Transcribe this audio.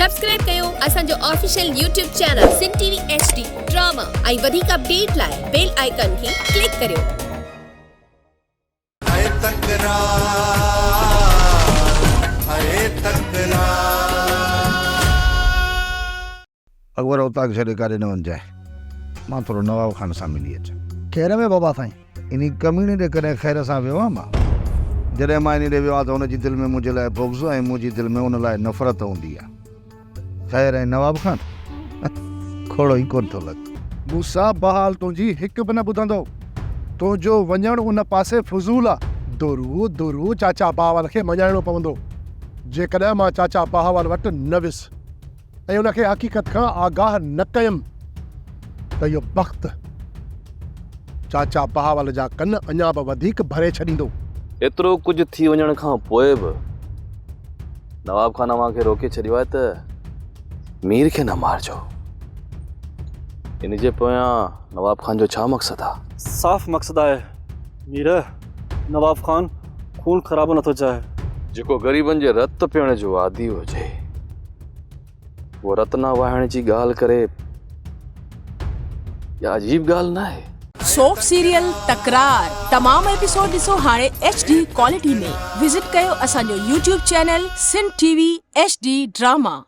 Subscribe कयो असांजो official YouTube channel सिन TV HD drama ऐं वधीक अपडेट लाइ बेल आइकन खे क्लिक करियो। अकबर उतां छॾे काॾे न वञजांइ, मां थोरो नवाब खान सां मिली अचां। खैर में बाबा साईं? इन कमीणे ॾे कॾहिं ख़ैर सां वियो आहियां मां? जॾहिं मां इन ॾे वियो आहियां त हुनजी दिलि में मुंहिंजे लाइ बुग़्ज़ ऐं मुंहिंजी दिलि में हुन लाइ नफ़रत हूंदी आहे। ख़ैर ऐं नवाब खान खोड़ो ई कोन थो लॻे। मूसा बहाल तुंहिंजी हिकु बि न ॿुधंदो। तुंहिंजो वञणु उन पासे फुज़ूल आहे। दुरू दुरू चाचा बावल खे मञाइणो पवंदो। जेकॾहिं मां चाचा बावल वटि न वियुसि ऐं उनखे हक़ीक़त खां आगाह न कयुमि त इहो वक़्तु चाचा बावल जा कन अञा बि वधीक भरे छॾींदो। एतिरो कुझु थी वञण खां पोइ बि नवाब खान अव्हां खे रोके छॾियो आहे त मीर खे न मारजो। इन जे पोयां नवाब खान जो छा मक़सदु आहे? साफ़ मक़सदु आहे मीर। नवाब खान खून ख़राबु नथो चाहे। जेको ग़रीबनि जे रत पीअण जो आदी हुजे वो रत्ना वाहण जी ॻाल्हि करे या अजीब ॻाल्हि न आहे। सोप सीरियल तकरार तमाम एपिसोड ॾिसो हाणे HD क्वालिटी में। विजिट कयो असांजो YouTube चैनल सिन टीवी HD ड्रामा।